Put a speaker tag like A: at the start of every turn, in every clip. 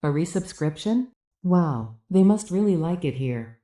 A: A resubscription? Wow, they must really like it here.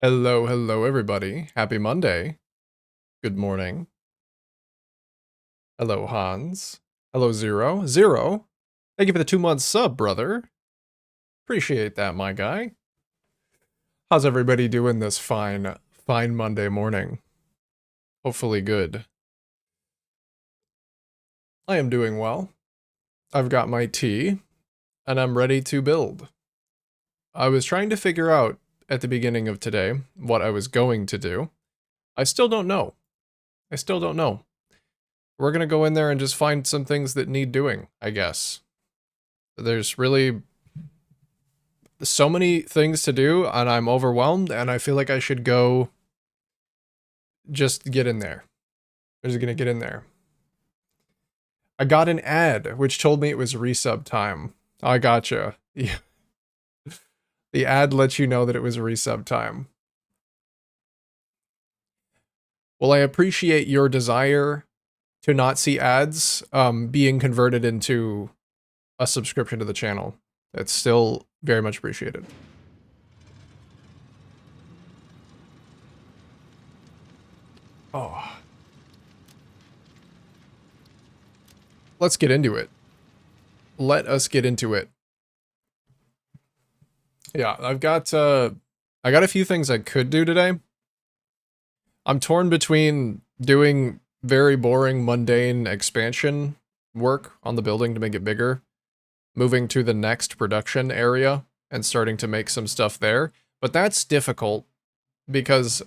B: Hello, hello, everybody. Happy Monday. Good morning. Hello, Hans. Hello, Zero. Zero, thank you for the 2 month sub, brother. Appreciate that, my guy. How's everybody doing this fine Monday morning? Hopefully good. I am doing well. I've got my tea, and I'm ready to build. I was trying to figure out at the beginning of today what I was going to do. I still don't know. I still don't know. We're gonna go in there and just find some things that need doing, I guess. There's really so many things to do, and I'm overwhelmed, and I feel like I should go just get in there. I'm just gonna get in there. I got an ad which told me it was resub time. I gotcha. Yeah. The ad lets you know that it was resub time. Well, I appreciate your desire to not see ads being converted into a subscription to the channel. It's still very much appreciated. Oh. Let's get into it. Let us get into it. Yeah, I got a few things I could do today. I'm torn between doing very boring, mundane expansion work on the building to make it bigger, moving to the next production area and starting to make some stuff there. But that's difficult because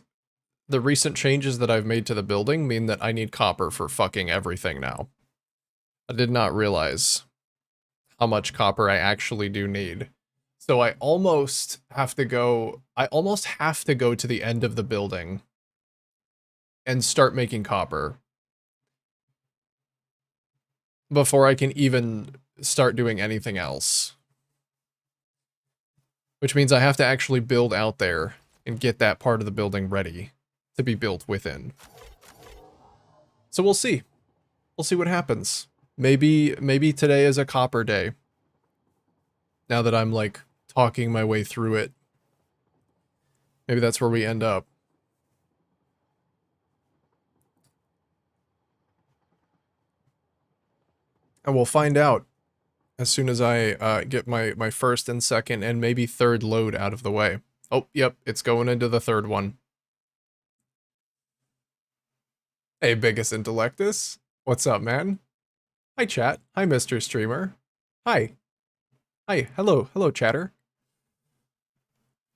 B: the recent changes that I've made to the building mean that I need copper for fucking everything now. I did not realize how much copper I actually do need. So I almost have to go to the end of the building and start making copper before I can even start doing anything else. Which means I have to actually build out there and get that part of the building ready to be built within. So we'll see. We'll see what happens. Maybe today is a copper day. Now that I'm like talking my way through it. Maybe that's where we end up. And we'll find out as soon as I get my first and second and maybe third load out of the way. Oh, yep, it's going into the third one. Hey, Biggest Intellectus. What's up, man? Hi, chat. Hi, Mr. Streamer. Hi. Hi. Hello. Hello, chatter.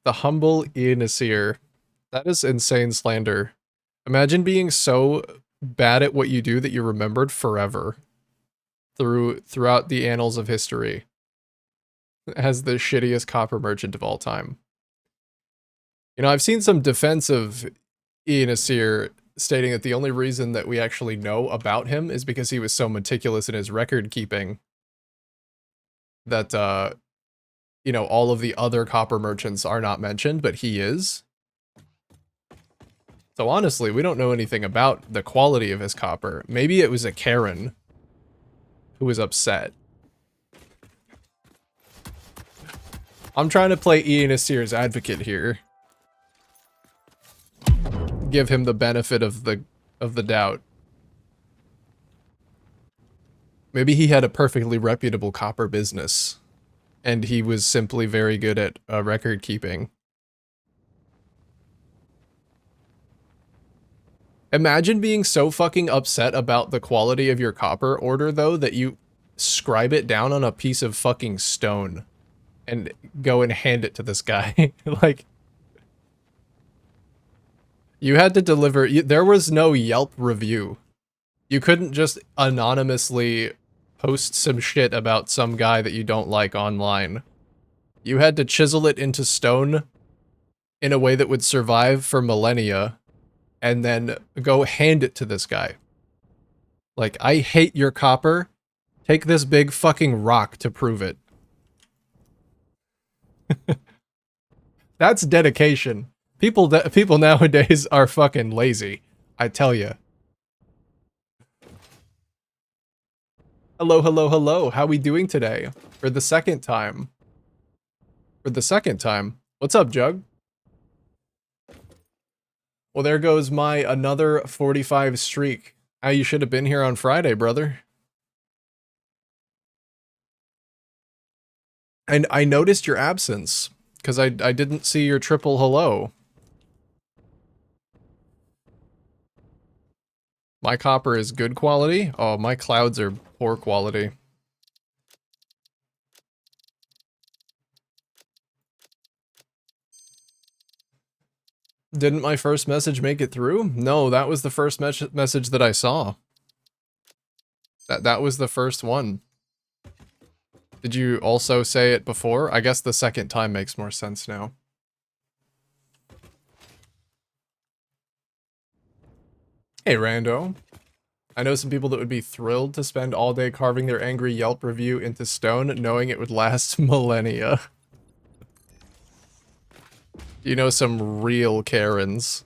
B: The humble Ianasir. That is insane slander. Imagine being so bad at what you do that you're remembered forever throughout the annals of history as the shittiest copper merchant of all time. You know, I've seen some defense of Ianasir stating that the only reason that we actually know about him is because he was so meticulous in his record keeping that you know, all of the other copper merchants are not mentioned, but he is. So honestly, we don't know anything about the quality of his copper. Maybe it was a Karen who was upset. I'm trying to play Ian Asir's advocate here. Give him the benefit of the doubt. Maybe he had a perfectly reputable copper business, and he was simply very good at record keeping. Imagine being so fucking upset about the quality of your copper order, though, that you scribe it down on a piece of fucking stone and go and hand it to this guy. Like, you had to deliver, there was no Yelp review. You couldn't just anonymously post some shit about some guy that you don't like online. You had to chisel it into stone in a way that would survive for millennia and then go hand it to this guy. Like, I hate your copper. Take this big fucking rock to prove it. That's dedication. People nowadays are fucking lazy. I tell ya. Hello, hello, hello. How we doing today? For the second time. For the second time. What's up, Jug? Well, there goes my another 45 streak. You should have been here on Friday, brother. And I noticed your absence, because I didn't see your triple hello. My copper is good quality? Oh, my clouds are poor quality. Didn't my first message make it through? No, that was the first message that I saw. That was the first one. Did you also say it before? I guess the second time makes more sense now. Hey, Rando. I know some people that would be thrilled to spend all day carving their angry Yelp review into stone, knowing it would last millennia. You know, some real Karens.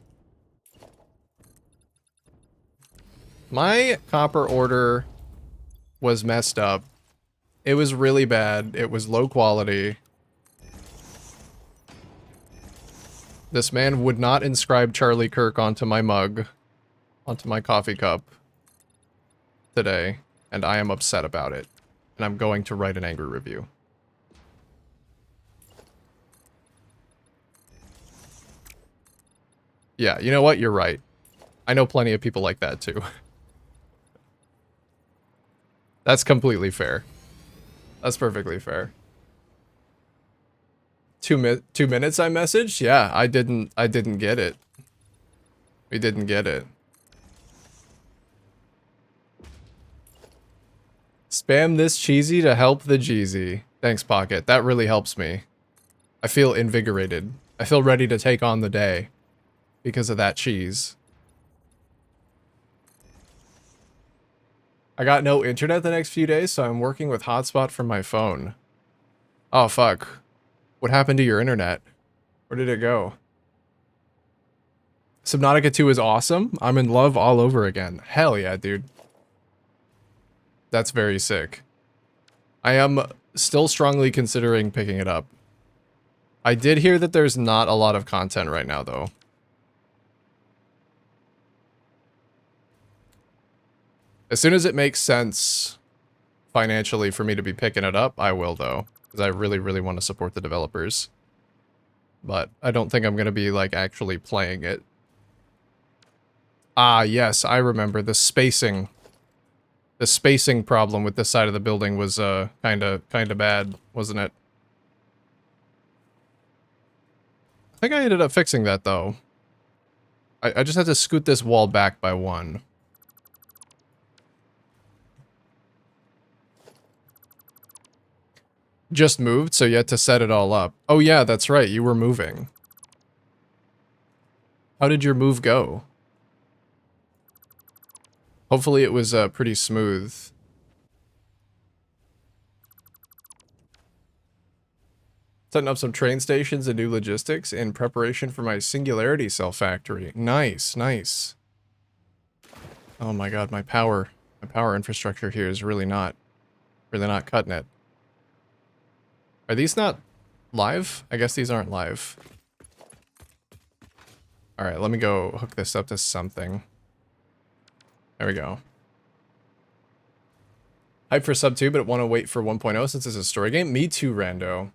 B: My copper order was messed up. It was really bad. It was low quality. This man would not inscribe Charlie Kirk onto my mug, onto my coffee cup today, and I am upset about it. And I'm going to write an angry review. Yeah, you know what? You're right. I know plenty of people like that too. That's completely fair. That's perfectly fair. 2 minutes I messaged? Yeah, I didn't get it. We didn't get it. Spam this cheesy to help the Jeezy. Thanks, Pocket. That really helps me. I feel invigorated. I feel ready to take on the day because of that cheese. I got no internet the next few days, so I'm working with hotspot from my phone. Oh, fuck. What happened to your internet? Where did it go? Subnautica 2 is awesome. I'm in love all over again. Hell yeah, dude. That's very sick. I am still strongly considering picking it up. I did hear that there's not a lot of content right now, though. As soon as it makes sense financially for me to be picking it up, I will though. Because I really, really want to support the developers. But I don't think I'm going to be, like, actually playing it. Ah, yes, I remember. The spacing. The spacing problem with this side of the building was, kinda bad, wasn't it? I think I ended up fixing that, though. I just had to scoot this wall back by one. Just moved, so you had to set it all up. Oh yeah, that's right, you were moving. How did your move go? Hopefully it was, pretty smooth. Setting up some train stations and new logistics in preparation for my Singularity Cell factory. Nice, nice. Oh my god, my power infrastructure here is really not cutting it. Are these not live? I guess these aren't live. Alright, let me go hook this up to something. There we go. Hype for sub 2, but want to wait for 1.0 since it's a story game? Me too, Rando.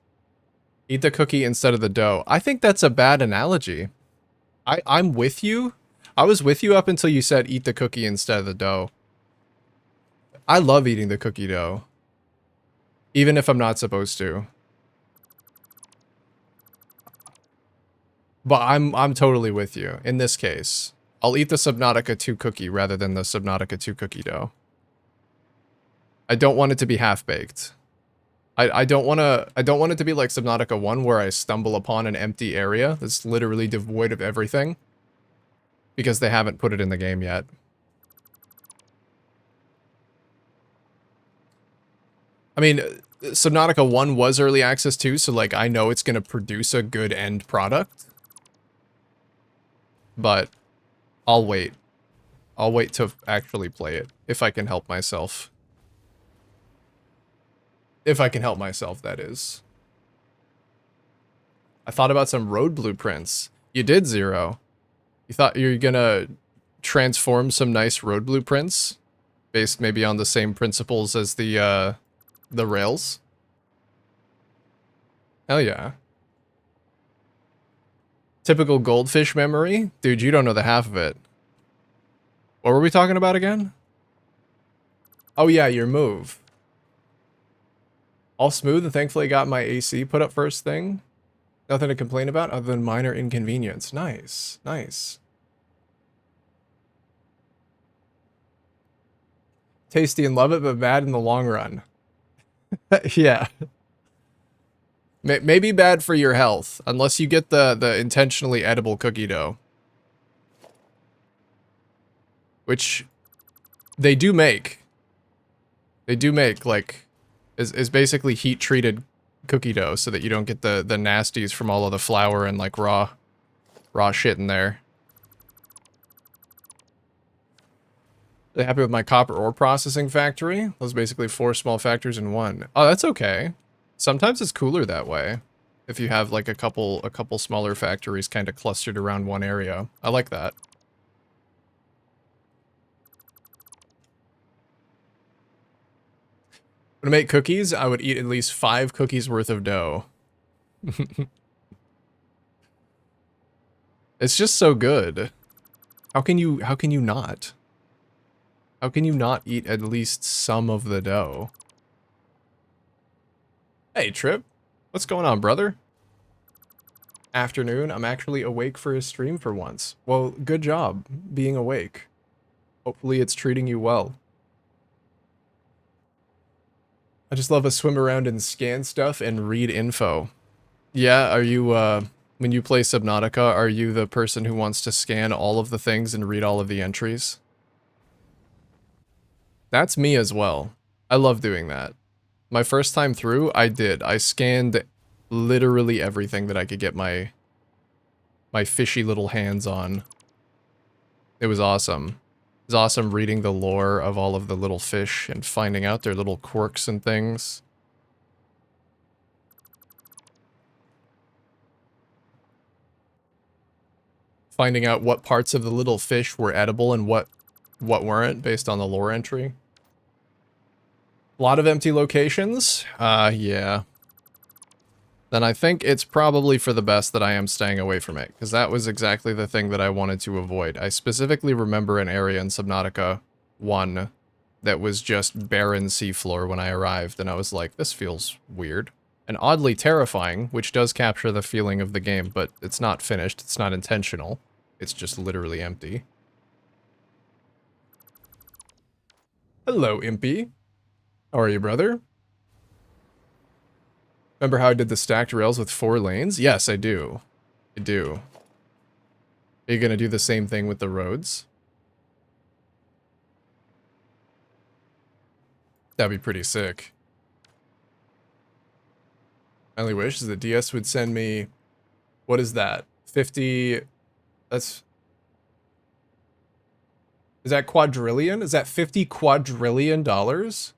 B: Eat the cookie instead of the dough. I think that's a bad analogy. I'm with you. I was with you up until you said eat the cookie instead of the dough. I love eating the cookie dough. Even if I'm not supposed to. But I'm totally with you in this case. I'll eat the Subnautica 2 cookie rather than the Subnautica 2 cookie dough. I don't want it to be half-baked. I don't want it to be like Subnautica 1 where I stumble upon an empty area that's literally devoid of everything. Because they haven't put it in the game yet. I mean, Subnautica 1 was early access too, so like I know it's going to produce a good end product. But I'll wait. I'll wait to actually play it, if I can help myself. If I can help myself, that is. I thought about some road blueprints. You did, Zero. You thought you were gonna transform some nice road blueprints? Based maybe on the same principles as the rails? Hell yeah. Typical goldfish memory? Dude, you don't know the half of it. What were we talking about again? Oh yeah, your move. All smooth and thankfully got my AC put up first thing. Nothing to complain about other than minor inconvenience. Nice, nice. Tasty and love it, but bad in the long run. Yeah. Maybe bad for your health, unless you get the intentionally edible cookie dough. Which they do make. They do make, like, is basically heat-treated cookie dough so that you don't get the nasties from all of the flour and, like, raw shit in there. Really happy with my copper ore processing factory. Those basically 4 small factories in one. Oh, that's okay. Sometimes it's cooler that way. If you have like a couple smaller factories kind of clustered around one area. I like that. To make cookies, I would eat at least 5 cookies worth of dough. It's just so good. How can you not? How can you not eat at least some of the dough? Hey, Trip. What's going on, brother? Afternoon. I'm actually awake for a stream for once. Well, good job being awake. Hopefully it's treating you well. I just love to swim around and scan stuff and read info. Yeah, are you, when you play Subnautica, are you the person who wants to scan all of the things and read all of the entries? That's me as well. I love doing that. My first time through, I did. I scanned literally everything that I could get my fishy little hands on. It was awesome. It was awesome reading the lore of all of the little fish and finding out their little quirks and things. Finding out what parts of the little fish were edible and what weren't based on the lore entry. A lot of empty locations? Yeah. Then I think it's probably for the best that I am staying away from it, because that was exactly the thing that I wanted to avoid. I specifically remember an area in Subnautica 1 that was just barren seafloor when I arrived, and I was like, this feels weird. And oddly terrifying, which does capture the feeling of the game, but it's not finished, it's not intentional. It's just literally empty. Hello, Impy. How are you, brother? Remember how I did the stacked rails with 4 lanes? Yes, I do. I do. Are you gonna do the same thing with the roads? That'd be pretty sick. My only wish is that DS would send me... What is that? 50... That's... Is that quadrillion? Is that 50 quadrillion dollars?